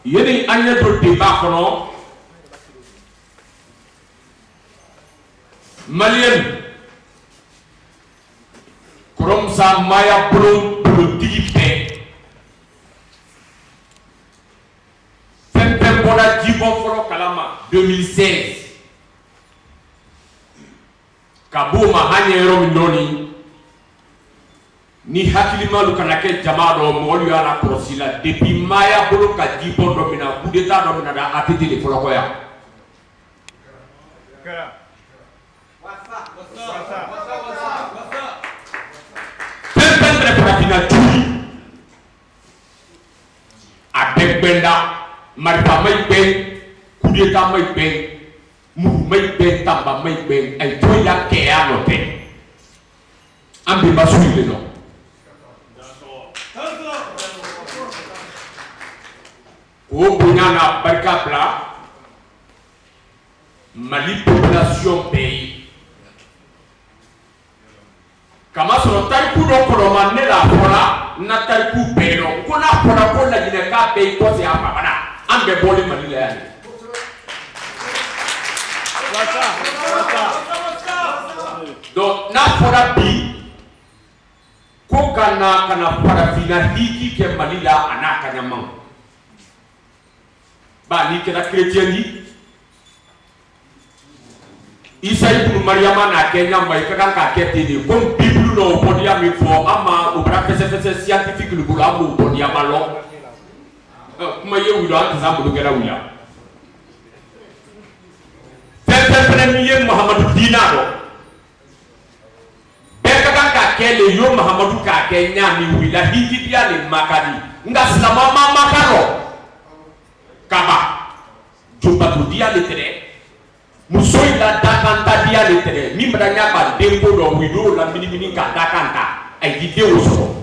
yeni anya do débat kono malien korom sa maya politique tempe bona jibon foro kalama 2016 kabuma hanyero minoni ni hakilimalu kana ke jamado molu ala korosila depuis maya bolo ka jibon do mina coup d'état do mina da atete de folo koya tempe pratina tui avec benda marfa may ben coup d'état may ben mu may ben tamba may ben ay toya ke anote ambi basuli no o bunyana barka bla Mali population pays kama soro tariku do koloma ne la fola na tariku pero kona fola ko la jine ka be ko se apa bana ambe boli Mali la yani do na fola bi ko kana parafina hiki ke Mali la anaka nyamang ba ni kena chrétien ni Isa ibn Maryama na Kenya mai ka ka kete ni comme bible no podia mi fo ama o bra fese scientifique lu bula mo podia malo kuma ye wulo an zambu gera wuya premier Muhammadu dinaro be ka kele yo Muhammadu ka Kenya mi wila hiji dia le makadi nga salama mama karo kaba jumba dia le tere musoy la dakanta dia le tere mi mbranya ba dempo do wido la mini ka dakanta ay di dewo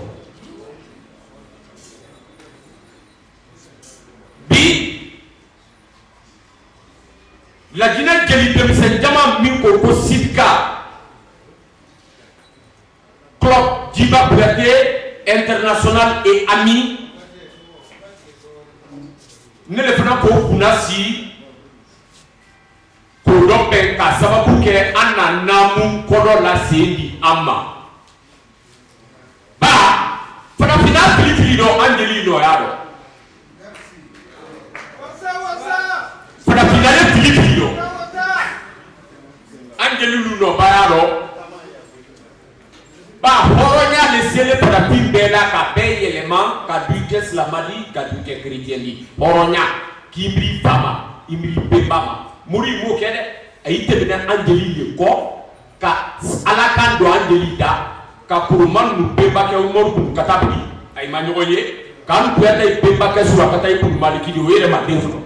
bi la jina jeli dem sen jama min ko sidka club Djiba Kouyaté international et ami ne le fana ko kunasi ko do be ka sababu ke anna namu kodo la sendi amma ba fana fina fili do angeli do yaro fana fina le fili do angeli lu no ba yaro ba horonya le sele fana timbe la ka be élément ka du islamali ka du chrétienni horonya kibri fama imri bebama muri mo kede ay tebina angeli ko ka alakan do angeli da ka kuruman mu beba ke umur bu katabi ay ma nyoye kan ko tay beba ke sura katay bu maliki di were ma defu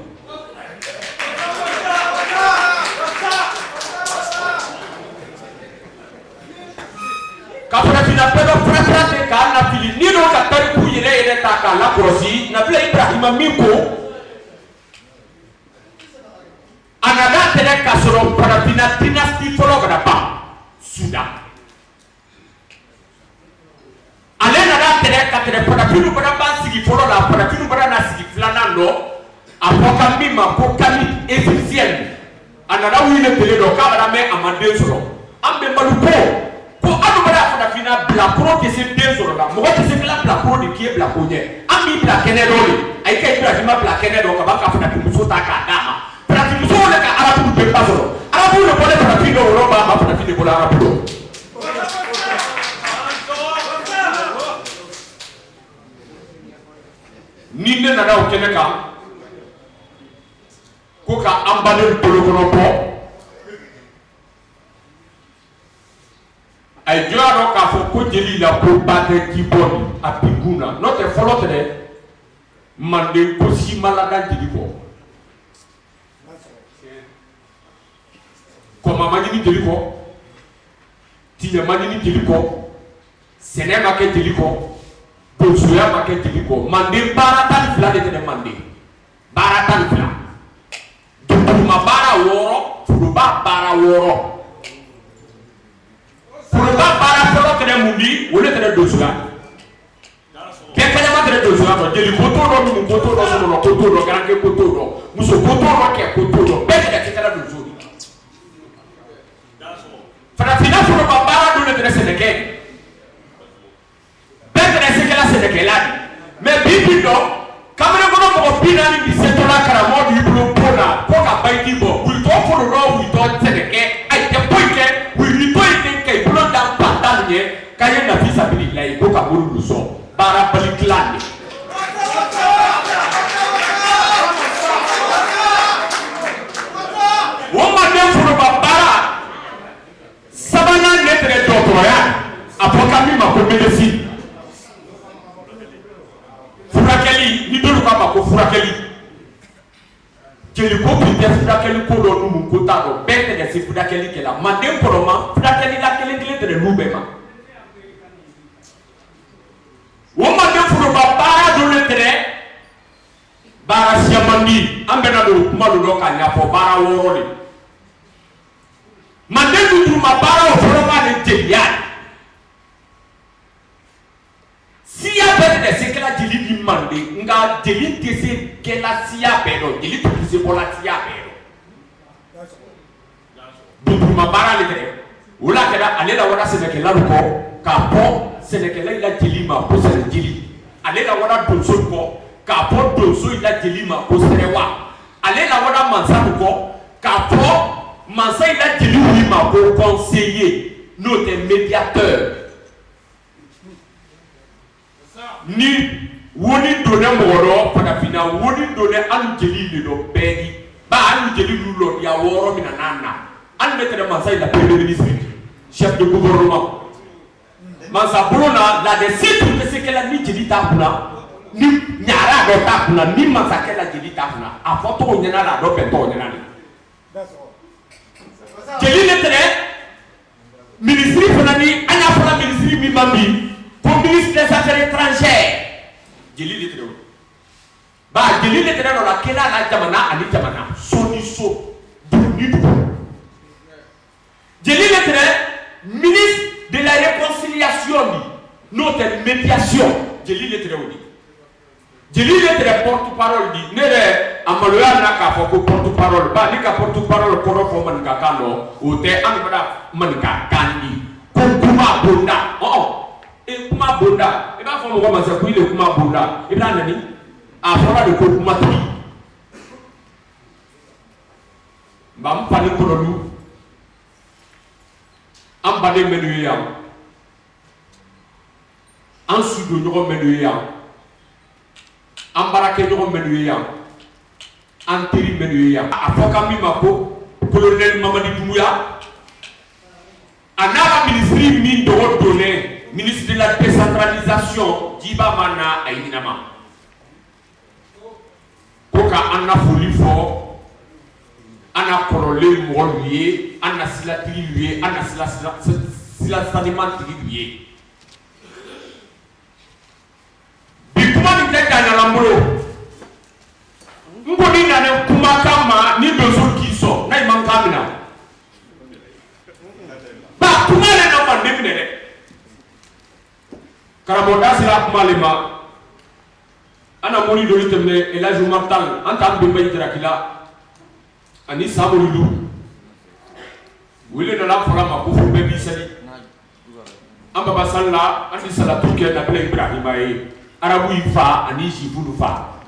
ka fara fina pedo fara te ka na fili ni do ka tay ku yere ta ka la krosi na bla Ibrahima miko anada tere kasoro parafina dynasty folo kada ba Sudan ale nada tere ka tere parafinu kada ba sigi folo la parafinu kada na sigi flana ndo apoka mima ko kami égyptienne anada wile tele do ka bada me amande soro ambe maluko ko adu bada parafina bla pro ke se dezoro la mo ko se bla pro de ki bla ko nye ambi bla kenedo ay kay Ibrahima bla kenedo ka ba ka fana muso ta ka dama Pratique muso le ka arabu be pasoro arabu le bole pratique do roba ma pratique bola arabu ni ne na daw kene ka ko ka ambale bolo kono ko ay joaro ka fo ko jeli la ko bate ki boni apiguna no te folotere mande ko si malada jidi ko koma magini jeliko tinya magini jeliko sene make jeliko bosuya make jeliko mande baratan fla de tene mande baratan fla duma bara woro furuba bara woro furuba mundi wole tere dosuya kekanya tere dosuya no jeli koto no mu koto no so no koto no garange koto no muso koto no ke koto no bete kekala dosuya fana fina furo babara do tere seneke bete sekela senekela mais bibi do kamere kono mo bina ni bisetola karamo di blo pona ko ka baiki bo wi to furo no wi to seneke ai te poike wi to ite ke blo dan patanye kaye na visa billahi ko ka buru luso bara baliklande woma de furo babara sabana netre doctorat apoka mi mako medicine furakeli ni dolu ka mako furakeli jeli ko pite furakeli ko do numu ko ta do bete de si furakeli kela mande poroma furakeli la kele de lubema woma de furo babara do letre bara siamandi ambena do kuma do ka nya fo bara woro ni mande du mabara o foroma de telian siya bete de sekela jeli di mande nga jeli tese kela siya bedo jeli tese bola siya bedo du mabara le de wala kada alela wala senekela ko ka po senekela ila jeli ma po sene jeli alela wala donso ko ka po donso ila jeli ma po serewa alela wala mansa ko ka po mansa il a dit lui ma pour conseiller notre médiateur ni woni donné moro pada fina woni donné an jeli le do bedi ba an jeli lu lo ya woro mina nana an mettre mansa il a premier ministre chef de gouvernement mansa bruna la de situ que c'est que la ni jeli ta kula ni nyara do ta kula ni mansa que la jeli ta kula a photo nyana la do beto nyana ni jeli letre ministre fanani anya fala ministre mi mambi pour ministre des affaires étrangères jeli letre ba jeli letre no la kela la jamana ani jamana soni so ni du jeli letre ministre de la réconciliation notre médiation jeli letre oni jeli letre porte-parole di nere amaloya na ka fo ko porte-parole ba ni ka porte-parole ko ro fo man ka kano o te am bada man ka kandi ko kuma bonda e kuma bonda e ba fo mo ko ma se ku ile kuma bonda e bla nani a fo de ko kuma ti ba m pa ni ko lu am ba de menu ya an su do nyogo menu ya ambarake nyogo menu ya antiri menu ya afoka mi mako colonel Mamadi Doumbouya anaba ministre mi do donné ministre de la décentralisation Djiba Mana Ayinama koka anna foli fo anna korole mo lié anna silatri lié anna silasaniment lié bikuma ni teka na lambo ngoni na ne kuma kama ni dozo kiso na imam kamina ba kuma le na mande mine de karaboda sila kuma le ma ana moni do litemne elaju martal anta ambe mbay drakila ani samulu wile na la fala ma ko fu be bi sali amba basalla andi salatu ke na bele ibrahima e arabu ifa ani jibulu fa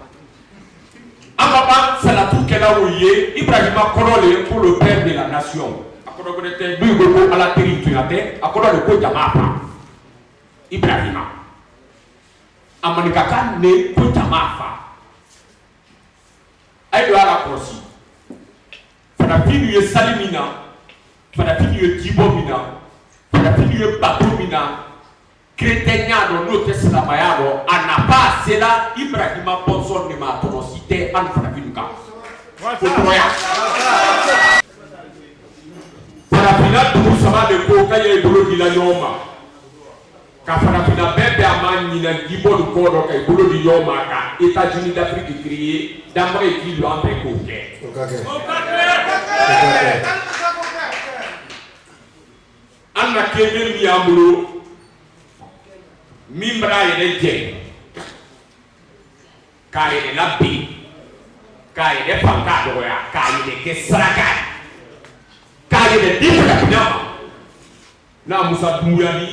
Amaba salatu kela woye Ibrahima kolole pour le père de la nation akodo ko te du go ala territoire akodo le ko jamafa Ibrahima amani kaka ne ko jamafa ay do ala kosi fana finu ye salimina fana finu ye jibomina fana finu ye batomina Crétegnano no teselamayano anapa sela Ibrahima Bonson ne ma tonosite an fanafinuka otoya farafina du sama de ko kaye bolo di la yoma ka farafina bebe amani na gibo du kodo kay bolo di yoma ka États-Unis d'Afrique créé d'amre qui lui en fait coquet anna kebe mi amulo Mimbra yɛrɛ jɛ k'a yɛrɛ labɛn k'a yɛrɛ fan k'a dɔgɔya k'a yɛrɛ kɛ saraka ye k'a yɛrɛ di farafinna ma n'a Musa Dunbuya ni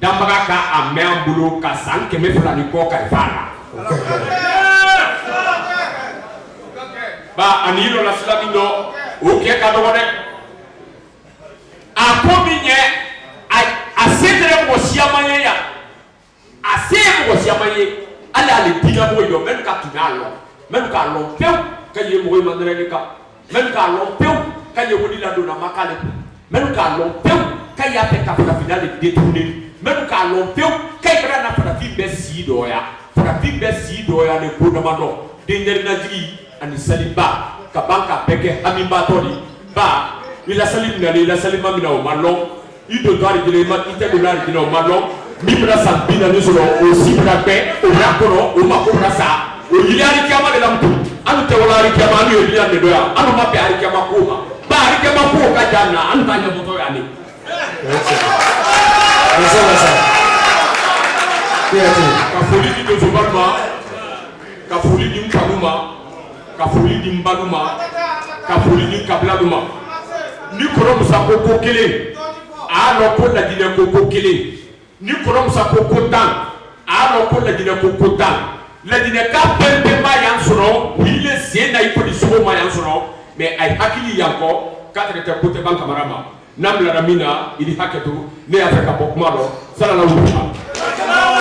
danbaga ka a mɛn an bolo ka san 200 ni kɔ kalifa a la. Ba ani yɔrɔ la sira min dɔ o kɛ ka dɔgɔ dɛ a ko min ɲɛ a se tɛ mɔgɔ siyaman ye yan a se ye mɔgɔ siyaman ye hali ale dinamɔgɔ ye même ka tun y'a lɔn même k'a lɔn pewu ka ye mɔgɔ Mandela kan même k'a lɔn pewu ka ye wuli ladonna ma k'ale kun même k'a lɔn pewu ka y'a fɛ ka farafinna de détourner même k'a lɔn pewu ka ye bɛna na farafin bɛɛ si dɔgɔya farafin bɛɛ si dɔgɔya ni ko dama dɔn denkɛri najigi ani saliba ka ban ka bɛɛ kɛ hamibatɔ de ba i lasali mina i lasali ma mina o ma lɔn i don tɔ alijinɛ i tɛ don alijinɛ o ma lɔn min bɛna san 40 sɔrɔ o si bɛna bɛɛ o bɛna kɔnɔ o ma ko bɛna sa o yiri alikiyama de la mutu an tɛ wala alikiyama an y'o yiri de dɔ yan an ma bɛn alikiyama ko ma ba alikiyama ko ka jan na an t'a ɲɛmɔtɔ yan ne. ka foli di donsoba ma ka foli di n kanu ma ka foli di n banu ma ka foli di n kabila ma ni kɔrɔ Musa ko ko kelen a y'a dɔn ko Lajinɛ ko ko kelen ni kɔrɔ Musa ko ko 10 a y'a dɔn ko Lajinɛ ko ko 10 Lajinɛ ka bɛɛ ma yan sɔrɔ wililen sen na i ko ni sogo ma yan sɔrɔ mais a ye hakili yan kɔ k'a tɛgɛ tɛ ko tɛ ban Kamara ma n'an bilara min na i ni hakɛ to ne y'a fɛ ka bɔ kuma dɔ salala